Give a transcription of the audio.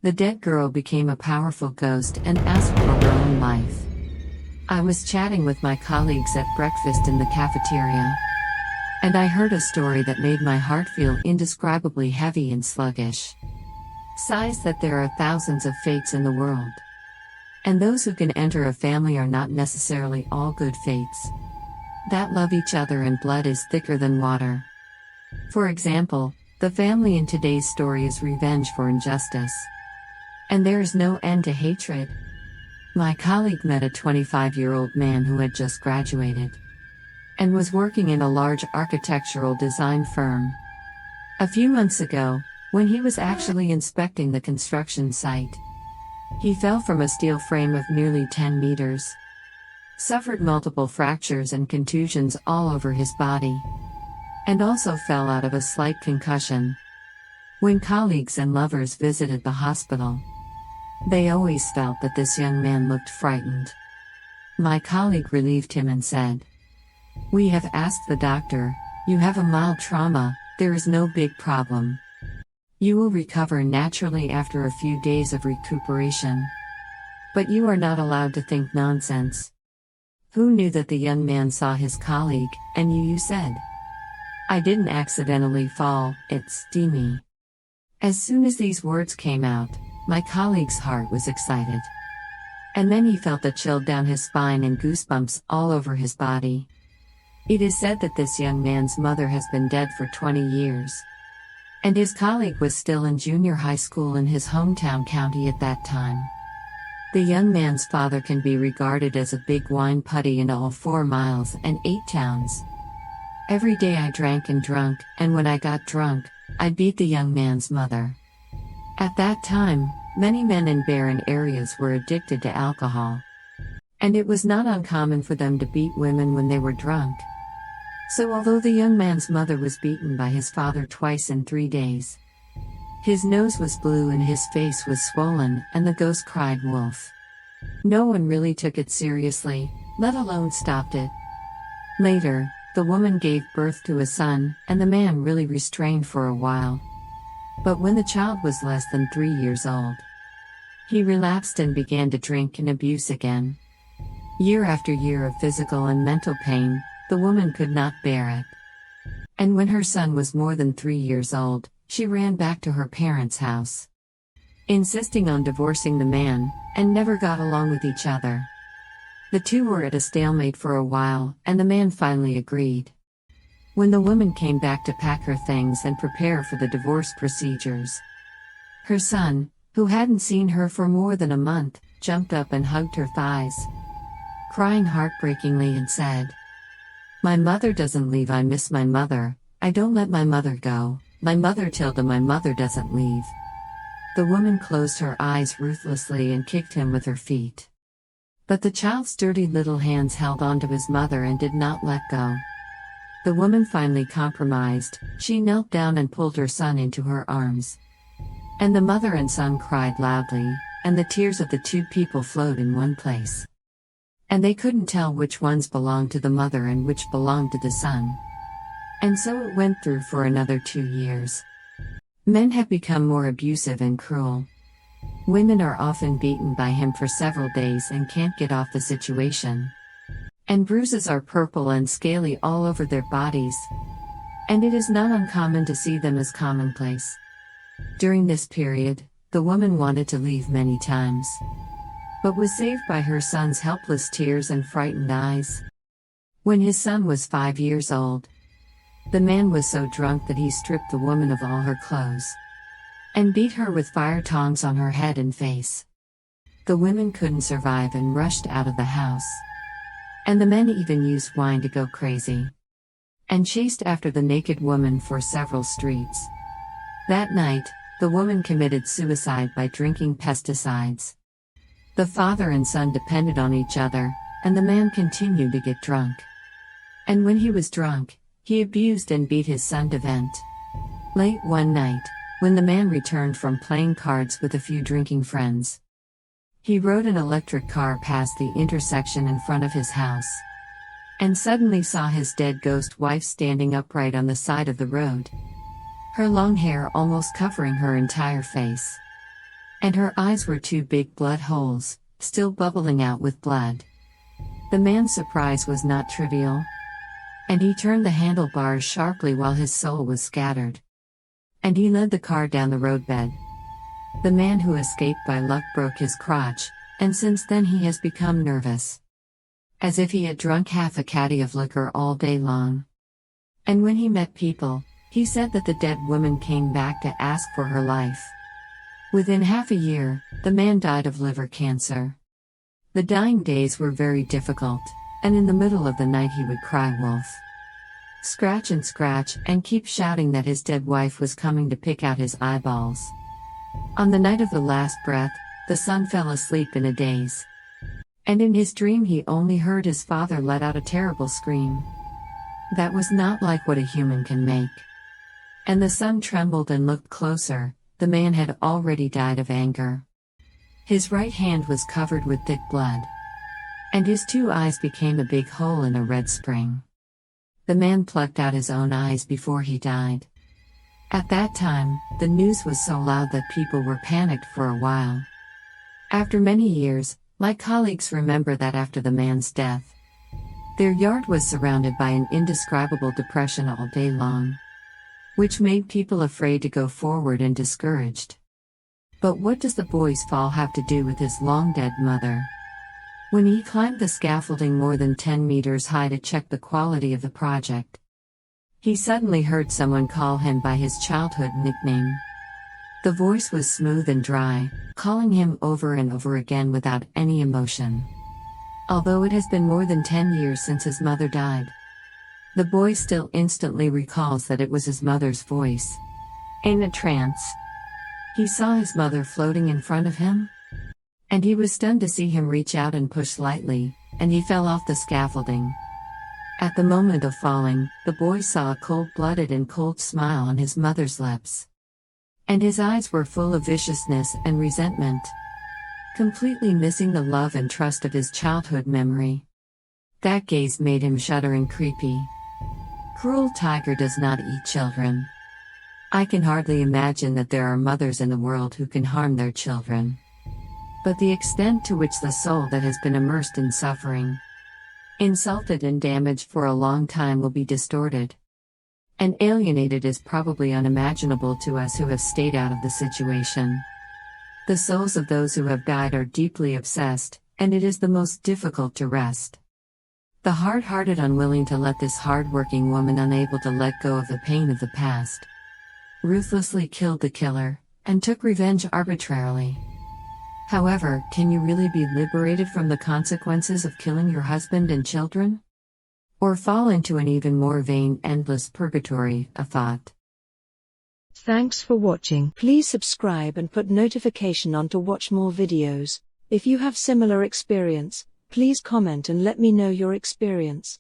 The dead girl became a powerful ghost and asked for her own life. I was chatting with my colleagues at breakfast in the cafeteria, and I heard a story that made my heart feel indescribably heavy and sluggish. Sighs that there are thousands of fates in the world, and those who can enter a family are not necessarily all good fates that love each other, and blood is thicker than water. For example, the family in today's story is revenge for injustice, and there is no end to hatred. My colleague met a 25-year-old man who had just graduated and was working in a large architectural design firm. A few months ago, when he was actually inspecting the construction site, he fell from a steel frame of nearly 10 meters, suffered multiple fractures and contusions all over his body, and also fell out of a slight concussion. When colleagues and lovers visited the hospital, they always felt that this young man looked frightened. My colleague relieved him and said, "We have asked the doctor, you have a mild trauma, there is no big problem. You will recover naturally after a few days of recuperation. But you are not allowed to think nonsense." Who knew that the young man saw his colleague, and you said, "I didn't accidentally fall, it's steamy." As soon as these words came out, my colleague's heart was excited. And then he felt a chill down his spine and goosebumps all over his body. It is said that this young man's mother has been dead for 20 years. And his colleague was still in junior high school in his hometown county at that time. The young man's father can be regarded as a big wine putty in all 4 miles and 8 towns. Every day I drank and drunk, and when I got drunk, I beat the young man's mother. At that time, many men in barren areas were addicted to alcohol, and it was not uncommon for them to beat women when they were drunk. So although the young man's mother was beaten by his father twice in 3 days, his nose was blue and his face was swollen, and the ghost cried wolf. No one really took it seriously, let alone stopped it. Later, the woman gave birth to a son, and the man really restrained for a while. But when the child was less than 3 years old, he relapsed and began to drink and abuse again. Year after year of physical and mental pain, the woman could not bear it. And when her son was more than 3 years old, she ran back to her parents' house, insisting on divorcing the man, and never got along with each other. The two were at a stalemate for a while, and the man finally agreed. When the woman came back to pack her things and prepare for the divorce procedures, her son, who hadn't seen her for more than a month, jumped up and hugged her thighs, crying heartbreakingly and said, "My mother doesn't leave, I miss my mother, I don't let my mother go, my mother Tilda, my mother doesn't leave." The woman closed her eyes ruthlessly and kicked him with her feet. But the child's dirty little hands held on to his mother and did not let go. The woman finally compromised, she knelt down and pulled her son into her arms. And the mother and son cried loudly, and the tears of the two people flowed in one place. And they couldn't tell which ones belonged to the mother and which belonged to the son. And so it went through for another 2 years. Men have become more abusive and cruel. Women are often beaten by him for several days and can't get off the situation. And bruises are purple and scaly all over their bodies. And it is not uncommon to see them as commonplace. During this period, the woman wanted to leave many times, but was saved by her son's helpless tears and frightened eyes. When his son was 5 years old, the man was so drunk that he stripped the woman of all her clothes and beat her with fire tongs on her head and face. The women couldn't survive and rushed out of the house. And the men even used wine to go crazy and chased after the naked woman for several streets. That night, the woman committed suicide by drinking pesticides. The father and son depended on each other, and the man continued to get drunk. And when he was drunk, he abused and beat his son to vent. Late one night, when the man returned from playing cards with a few drinking friends, he rode an electric car past the intersection in front of his house, and suddenly saw his dead ghost wife standing upright on the side of the road, her long hair almost covering her entire face. and her eyes were two big blood holes, still bubbling out with blood. The man's surprise was not trivial, and he turned the handlebars sharply while his soul was scattered. And he led the car down the roadbed. The man who escaped by luck broke his crotch, and since then he has become nervous, as if he had drunk half a caddy of liquor all day long. And when he met people, he said that the dead woman came back to ask for her life. Within half a year, the man died of liver cancer. The dying days were very difficult, and in the middle of the night he would cry wolf, scratch, and keep shouting that his dead wife was coming to pick out his eyeballs. On the night of the last breath, the son fell asleep in a daze. And in his dream he only heard his father let out a terrible scream that was not like what a human can make. And the son trembled and looked closer. The man had already died of anger. His right hand was covered with thick blood, and his two eyes became a big hole in a red spring. The man plucked out his own eyes before he died. At that time, the news was so loud that people were panicked for a while. After many years, my colleagues remember that after the man's death, their yard was surrounded by an indescribable depression all day long, which made people afraid to go forward and discouraged. But what does the boy's fall have to do with his long-dead mother? When he climbed the scaffolding more than 10 meters high to check the quality of the project, he suddenly heard someone call him by his childhood nickname. The voice was smooth and dry, calling him over and over again without any emotion. Although it has been more than 10 years since his mother died, the boy still instantly recalls that it was his mother's voice. In a trance, he saw his mother floating in front of him, and he was stunned to see him reach out and push lightly, and he fell off the scaffolding. At the moment of falling, the boy saw a cold-blooded and cold smile on his mother's lips, and his eyes were full of viciousness and resentment, completely missing the love and trust of his childhood memory. That gaze made him shudder and creepy. Cruel tiger does not eat children. I can hardly imagine that there are mothers in the world who can harm their children. But the extent to which the soul that has been immersed in suffering, insulted and damaged for a long time will be distorted and alienated is probably unimaginable to us who have stayed out of the situation. The souls of those who have died are deeply obsessed, and it is the most difficult to rest. The hard-hearted unwilling to let this hard-working woman, unable to let go of the pain of the past, ruthlessly killed the killer, and took revenge arbitrarily. However, can you really be liberated from the consequences of killing your husband and children? Or fall into an even more vain, endless purgatory, a thought. Thanks for watching. Please subscribe and put notification on to watch more videos. If you have similar experience, please comment and let me know your experience.